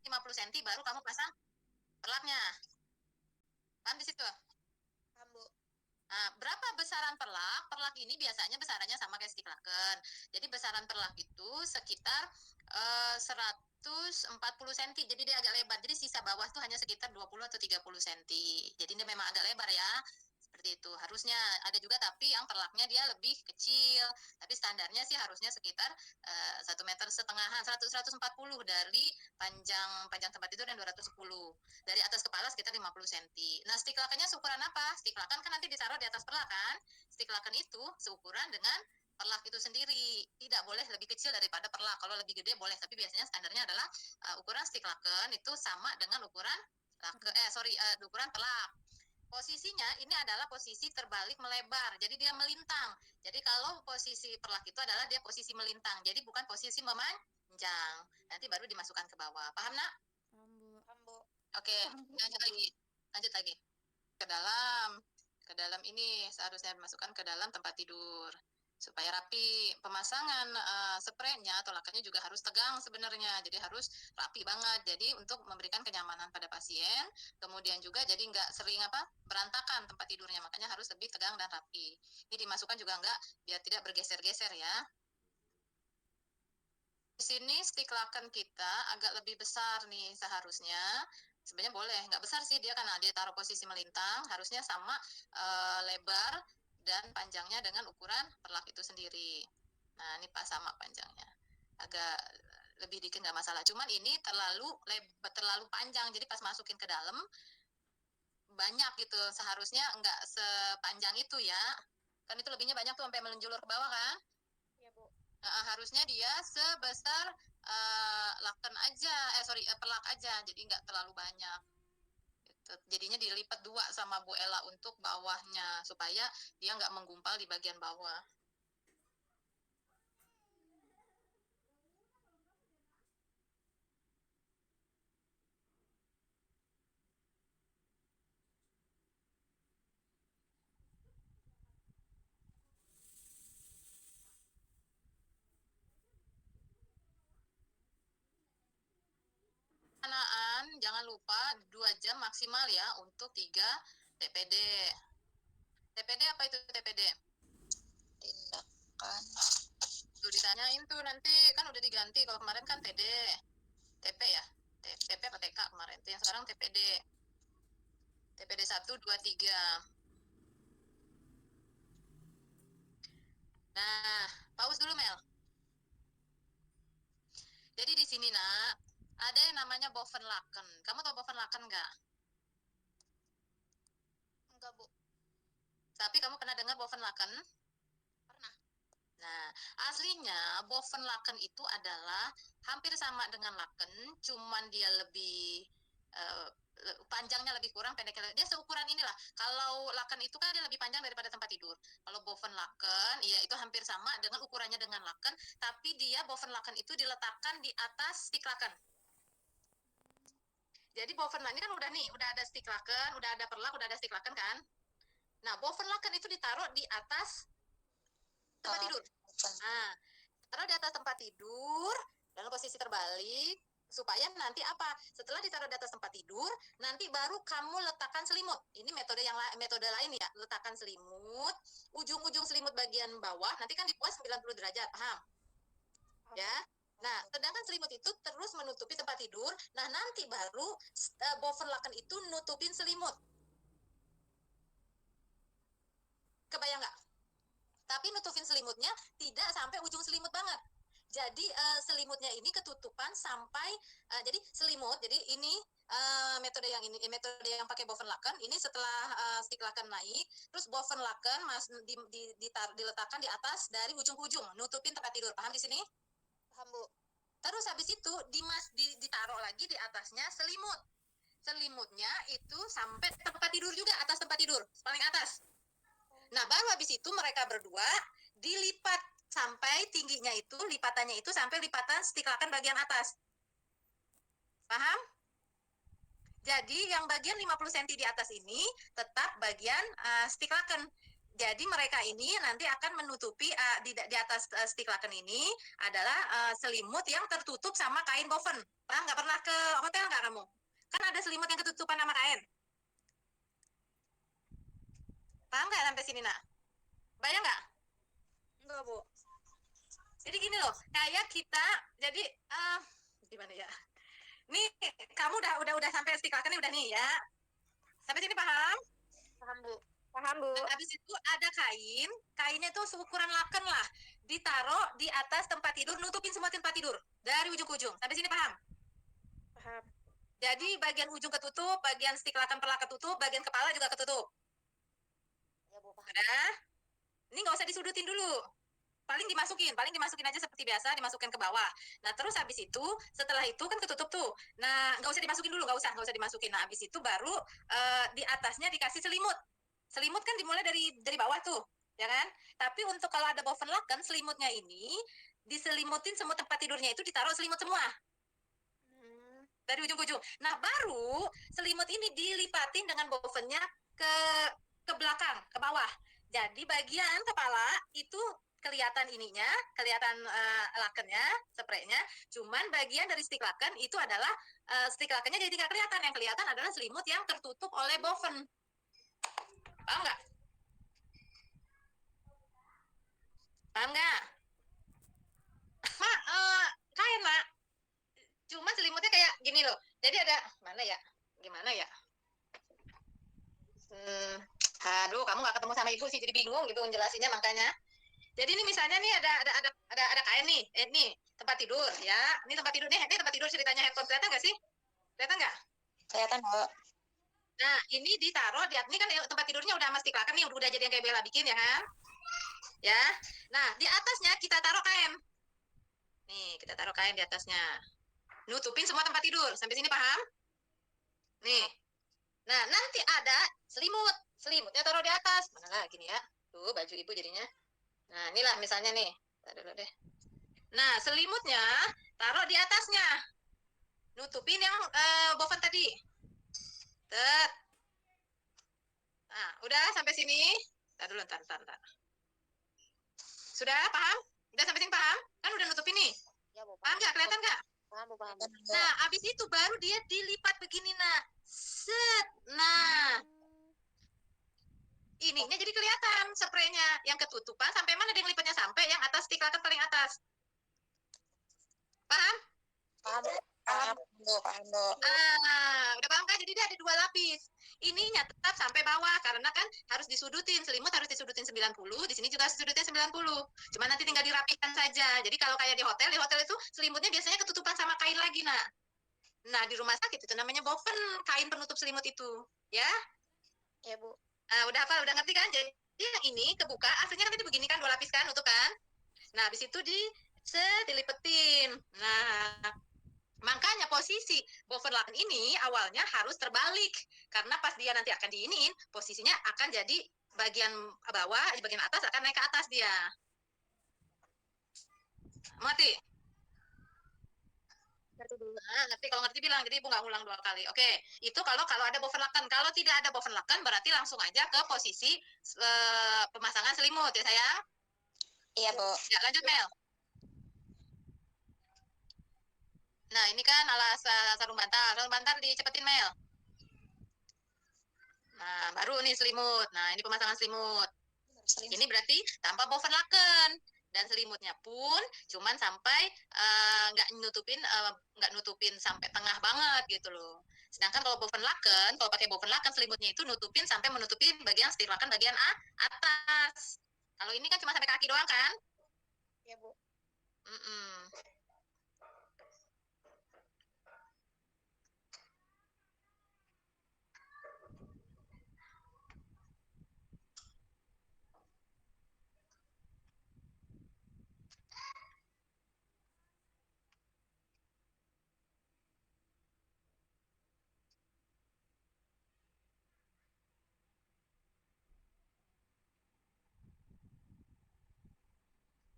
50 cm baru kamu pasang perlaknya. Paham di situ? Paham, Bu. Nah, berapa besaran perlak? Perlak ini biasanya besarannya sama kayak stick laken. Jadi besaran perlak itu sekitar 140 cm. Jadi dia agak lebar. Jadi sisa bawah tuh hanya sekitar 20 atau 30 cm. Jadi dia memang agak lebar ya. Seperti itu. Harusnya ada juga tapi yang perlaknya dia lebih kecil. Tapi standarnya sih harusnya sekitar 1,5 meter, 140 dari panjang panjang tempat tidur yang 210. Dari atas kepala sekitar 50 cm. Nah, stik lakennya seukuran apa? Stik laken kan nanti ditaruh di atas perlak kan? Stik laken itu seukuran dengan perlak itu sendiri. Tidak boleh lebih kecil daripada perlak. Kalau lebih gede boleh, tapi biasanya standarnya adalah ukuran stik laken itu sama dengan ukuran ukuran perlak. Posisinya ini adalah posisi terbalik melebar, jadi dia melintang. Jadi kalau posisi perlak itu adalah dia posisi melintang, jadi bukan posisi memanjang. Nanti baru dimasukkan ke bawah. Paham, Nak? Paham, Bu. Paham, Bu. Oke, lanjut lagi. Lanjut lagi. Ke dalam. Ke dalam ini seharusnya dimasukkan ke dalam tempat tidur supaya rapi. Pemasangan spraynya atau lakannya juga harus tegang sebenarnya. Jadi harus rapi banget. Jadi untuk memberikan kenyamanan pada pasien, kemudian juga jadi nggak sering berantakan tempat tidurnya. Makanya harus lebih tegang dan rapi. Ini dimasukkan juga nggak biar tidak bergeser-geser ya. Di sini stik laken kita agak lebih besar nih seharusnya. Sebenarnya boleh, nggak besar sih dia karena dia taruh posisi melintang, harusnya sama lebar dan panjangnya dengan ukuran perlak itu sendiri. Nah, ini pas sama panjangnya. Agak lebih dikit nggak masalah. Cuman ini terlalu panjang, jadi pas masukin ke dalam banyak gitu. Seharusnya nggak sepanjang itu ya. Kan itu lebihnya banyak tuh sampai menjulur ke bawah kan? Iya, Bu. Harusnya dia sebesar laken aja, perlak aja, jadi nggak terlalu banyak. Gitu. Jadinya dilipat 2 sama Bu Ella untuk bawahnya, supaya dia nggak menggumpal di bagian bawah. Pelaksanaan jangan lupa 2 jam maksimal ya untuk 3 TPD. TPD apa itu TPD? Tindakan. Tuh ditanyain tuh nanti kan udah diganti. Kalau kemarin kan TD, TP ya. TP apa TK kemarin? Tuh yang sekarang TPD. TPD 1, 2, 3. Nah, pause dulu Mel. Jadi di sini nak, ada yang namanya Bovenlaken. Kamu tahu Bovenlaken nggak? Enggak, Bu. Tapi kamu pernah dengar Bovenlaken? Pernah. Nah, aslinya Bovenlaken itu adalah hampir sama dengan laken, cuman dia lebih panjangnya lebih kurang, pendeknya dia seukuran inilah. Kalau laken itu kan dia lebih panjang daripada tempat tidur. Kalau Bovenlaken, ya itu hampir sama dengan ukurannya dengan laken, tapi dia Bovenlaken itu diletakkan di atas stick laken. Jadi Bovenlaken ini kan udah ada stick laken, udah ada perlak, udah ada stick laken kan. Nah, Bovenlaken itu ditaruh di atas tempat tidur. Nah, taruh di atas tempat tidur dalam posisi terbalik supaya nanti setelah ditaruh di atas tempat tidur nanti baru kamu letakkan selimut. Ini metode lain ya, letakkan selimut, ujung-ujung selimut bagian bawah nanti kan dibuat 90 derajat, paham? Ya. Nah, sedangkan selimut itu terus menutupi tempat tidur. Nah, nanti baru Bovenlaken itu nutupin selimut. Kebayang nggak? Tapi nutupin selimutnya tidak sampai ujung selimut banget. Jadi selimutnya ini ketutupan sampai jadi selimut. Jadi ini metode yang pakai Bovenlaken ini setelah stick laken naik, terus Bovenlaken diletakkan di atas dari ujung ke ujung, nutupin tempat tidur. Paham di sini? Paham, Bu. Terus habis itu ditaruh lagi di atasnya selimut. Selimutnya itu sampai tempat tidur juga, atas tempat tidur, paling atas. Nah, baru habis itu mereka berdua dilipat sampai tingginya itu, lipatannya itu sampai lipatan stick laken bagian atas. Paham? Jadi yang bagian 50 cm di atas ini tetap bagian stick laken. Jadi mereka ini nanti akan menutupi di atas stick laken ini adalah selimut yang tertutup sama kain boven. Pernah nggak pernah ke hotel nggak kamu? Kan ada selimut yang ketutupan sama kain. Paham nggak sampai sini, nak? Bayang nggak? Enggak, Bu. Jadi gini loh, kayak kita, jadi gimana ya? Nih, kamu udah sampai istiqlakan nih, udah nih ya. Sampai sini paham? Paham, Bu. Paham, Bu. Nah, habis itu ada kain, kainnya tuh seukuran laken lah. Ditaruh di atas tempat tidur, nutupin semua tempat tidur. Dari ujung ke ujung. Sampai sini paham? Paham. Jadi bagian ujung ketutup, bagian stiklakan perlah ketutup, bagian kepala juga ketutup. Ya, Bu, paham. Udah? Ini nggak usah disudutin dulu. Paling dimasukin aja seperti biasa, dimasukin ke bawah. Nah, terus habis itu, setelah itu kan ketutup tuh. Nah, nggak usah dimasukin dulu, nggak usah dimasukin. Nah, habis itu baru di atasnya dikasih selimut. Selimut kan dimulai dari bawah tuh, ya kan? Tapi untuk kalau ada bovenlaken, selimutnya ini diselimutin semua tempat tidurnya itu ditaruh selimut semua dari ujung ke ujung. Nah, baru selimut ini dilipatin dengan bovennya ke belakang, ke bawah. Jadi bagian kepala itu kelihatan ininya, kelihatan lakennya, spraynya. Cuman bagian dari stick laken itu adalah stick lakennya jadi tidak kelihatan. Yang kelihatan adalah selimut yang tertutup oleh boven. Paham nggak? Paham nggak? Mak, kain mak. Cuma selimutnya kayak gini loh. Jadi ada mana ya? Gimana ya? Aduh, kamu nggak ketemu sama ibu sih, jadi bingung gitu menjelasinnya makanya. Jadi ini misalnya nih ada kain nih, nih tempat tidur ya. Ini tempat tidur nih, ini tempat tidur ceritanya handphone, kelihatan nggak sih? Kelihatan nggak? Kelihatan, Bu. Nah, ini ditaruh di ini kan tempat tidurnya udah mesti kelihatan nih, udah jadi yang kayak Bella bikin ya kan? Ya. Nah, di atasnya kita taruh kain. Nih, kita taruh kain di atasnya. Nutupin semua tempat tidur. Sampai sini paham? Nih. Nah, nanti ada selimut. Selimutnya taruh di atas. Mana lagi nih ya? Tuh, baju ibu jadinya. Nah, inilah misalnya nih. Tadi dulu deh. Nah, selimutnya taruh di atasnya. Nutupin yang boven tadi. Tet. Nah, udah sampai sini. Ntar dulu, ntar. Sudah paham? Udah sampai sini paham? Kan udah nutupin nih. Ya, Bu. Paham nggak? Kelihatan nggak? Paham, Bu, paham. Nah, abis itu baru dia dilipat begini, nah. Set. Nah, ininya jadi kelihatan spraynya. Yang ketutupan sampai mana dia ngelipatnya? Sampai yang atas stiklakan paling atas. Paham? Paham, paham, Bu, paham, Bu. Udah paham kan? Jadi dia ada dua lapis. Ininya tetap sampai bawah karena kan harus disudutin. Selimut harus disudutin 90, di sini juga disudutnya 90. Cuma nanti tinggal dirapikan saja. Jadi kalau kayak di hotel itu selimutnya biasanya ketutupan sama kain lagi, nah. Nah, di rumah sakit itu namanya boven, kain penutup selimut itu. Ya? Ya, Bu. Udah apa? Udah ngerti kan? Jadi yang ini kebuka, aslinya kan itu begini kan, dua lapis kan, nutup kan? Nah, habis itu dilipetin. Nah, makanya posisi bovenlaken ini awalnya harus terbalik. Karena pas dia nanti akan diiniin, posisinya akan jadi bagian bawah, di bagian atas akan naik ke atas dia. Mati? Ngerti dulu. Nah, ngerti, kalau ngerti bilang, jadi ibu nggak ngulang 2 kali. Oke, itu kalau ada bovenlaken. Kalau tidak ada bovenlaken, berarti langsung aja ke posisi pemasangan selimut ya sayang. Iya, Bu. Ya, lanjut Mel. Nah, ini kan alas sarung bantal. Sarung bantal dicepetin, Mel. Nah, baru nih selimut. Nah, ini pemasangan selimut. Ini berarti tanpa bovenlaken. Dan selimutnya pun cuman sampai nggak nutupin sampai tengah banget gitu loh. Sedangkan kalau bovenlaken, kalau pakai bovenlaken selimutnya itu nutupin sampai menutupin bagian stiklaken bagian atas. Kalau ini kan cuma sampai kaki doang kan? Ya, Bu.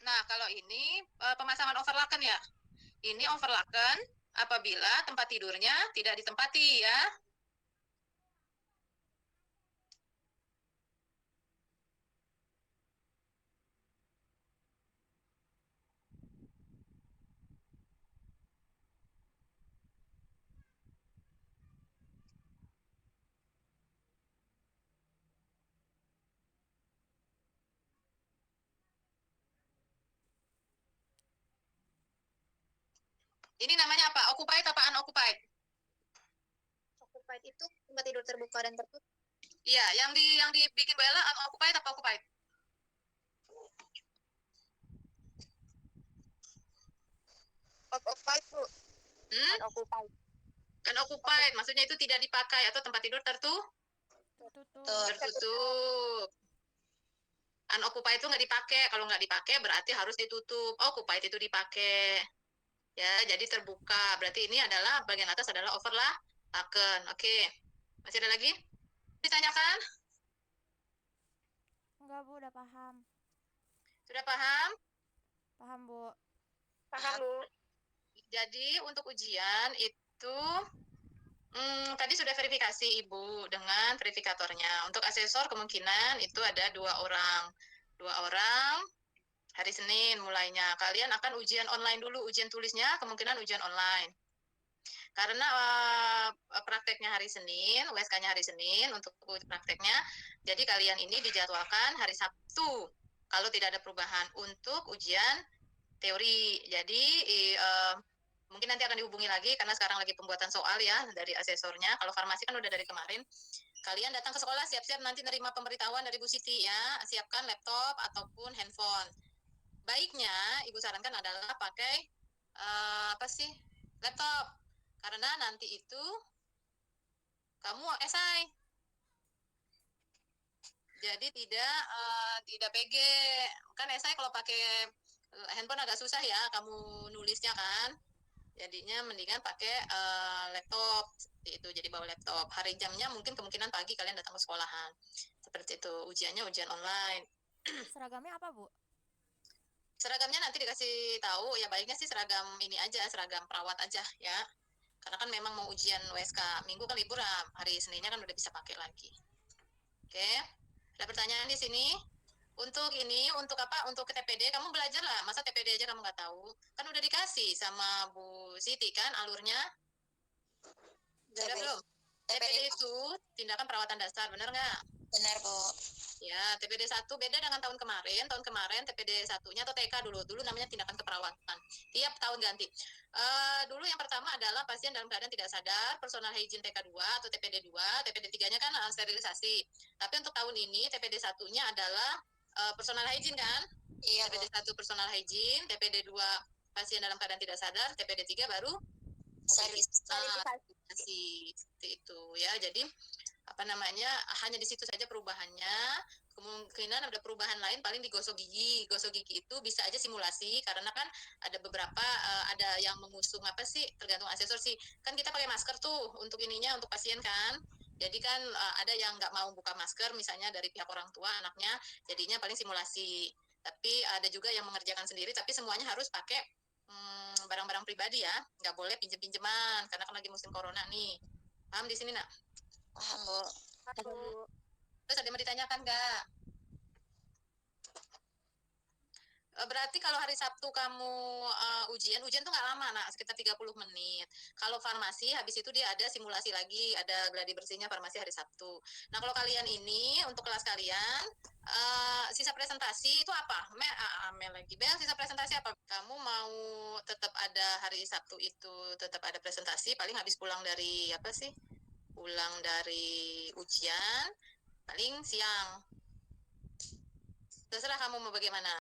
Nah, kalau ini pemasangan overlaken ya. Ini overlaken apabila tempat tidurnya tidak ditempati ya. Ini namanya apa? Occupied apa unoccupied? Occupied itu tempat tidur terbuka dan tertutup. Iya, yang dibikin Bu Ella unoccupied apa occupied? Occupied, Bu. Unoccupied. Unoccupied, maksudnya itu tidak dipakai atau tempat tidur tertutup. Unoccupied itu nggak dipakai. Kalau nggak dipakai berarti harus ditutup. Occupied itu dipakai. Ya, jadi terbuka. Berarti ini adalah bagian atas adalah overlaken. Oke. Masih ada lagi? Ditanyakan? Enggak, Bu, udah paham. Sudah paham? Paham, Bu. Paham, Bu. Jadi untuk ujian itu tadi sudah verifikasi Ibu dengan verifikatornya. Untuk asesor kemungkinan itu ada 2 orang. 2 orang hari Senin mulainya. Kalian akan ujian online dulu. Ujian tulisnya kemungkinan ujian online. Karena prakteknya hari Senin, USK-nya hari Senin untuk prakteknya. Jadi kalian ini dijadwalkan hari Sabtu. Kalau tidak ada perubahan untuk ujian teori. Jadi mungkin nanti akan dihubungi lagi karena sekarang lagi pembuatan soal ya dari asesornya. Kalau farmasi kan udah dari kemarin. Kalian datang ke sekolah siap-siap nanti nerima pemberitahuan dari Bu Siti ya. Siapkan laptop ataupun handphone. Baiknya Ibu sarankan adalah pakai laptop. Karena nanti itu kamu esai. Jadi tidak PG. Kan esai kalau pakai handphone agak susah ya kamu nulisnya kan. Jadinya mendingan pakai laptop itu. Jadi bawa laptop. Hari jamnya mungkin kemungkinan pagi kalian datang ke sekolahan. Seperti itu. Ujiannya ujian online. Seragamnya apa, Bu? Seragamnya nanti dikasih tahu. Ya baiknya sih seragam ini aja, seragam perawat aja ya. Karena kan memang mau ujian USK. Minggu kan libur, hari Seninnya kan udah bisa pakai lagi. Oke. Ada pertanyaan di sini? Untuk ini, untuk apa? Untuk ke TPD, kamu belajar lah. Masa TPD aja kamu nggak tahu? Kan udah dikasih sama Bu Siti kan alurnya? Udah belum? TPD itu tindakan perawatan dasar, benar nggak? Benar, Bu. Ya, TPD 1 beda dengan tahun kemarin. Tahun kemarin TPD 1-nya atau TK dulu namanya tindakan keperawatan. Tiap tahun ganti. Dulu yang pertama adalah pasien dalam keadaan tidak sadar, personal hygiene TK 2 atau TPD 2, TPD 3-nya kan sterilisasi. Tapi untuk tahun ini TPD 1-nya adalah personal hygiene kan? Iya, Bu. TPD 1 personal hygiene, TPD 2 pasien dalam keadaan tidak sadar, TPD 3 baru sterilisasi. Seperti itu ya. Jadi hanya di situ saja perubahannya. Kemungkinan ada perubahan lain paling di gosok gigi. Gosok gigi itu bisa aja simulasi karena kan ada beberapa ada yang mengusung tergantung asesor sih. Kan kita pakai masker tuh untuk ininya untuk pasien kan. Jadi kan ada yang nggak mau buka masker misalnya dari pihak orang tua anaknya, jadinya paling simulasi. Tapi ada juga yang mengerjakan sendiri tapi semuanya harus pakai barang-barang pribadi ya. Nggak boleh pinjem-pinjeman karena kan lagi musim corona nih. Paham di sini, Nak? Paham, Bu. Paham, Bu. Terus ada yang mau ditanyakan nggak? Berarti kalau hari Sabtu kamu ujian tuh nggak lama, Nak, sekitar 30 menit. Kalau farmasi, habis itu dia ada simulasi lagi, ada gladi bersihnya farmasi hari Sabtu. Nah, kalau kalian ini, untuk kelas kalian, sisa presentasi itu apa? Mel lagi. Bel, sisa presentasi apa? Kamu mau tetap ada hari Sabtu itu, tetap ada presentasi, paling habis pulang dari, pulang dari ujian, paling siang. Terserah kamu mau bagaimana.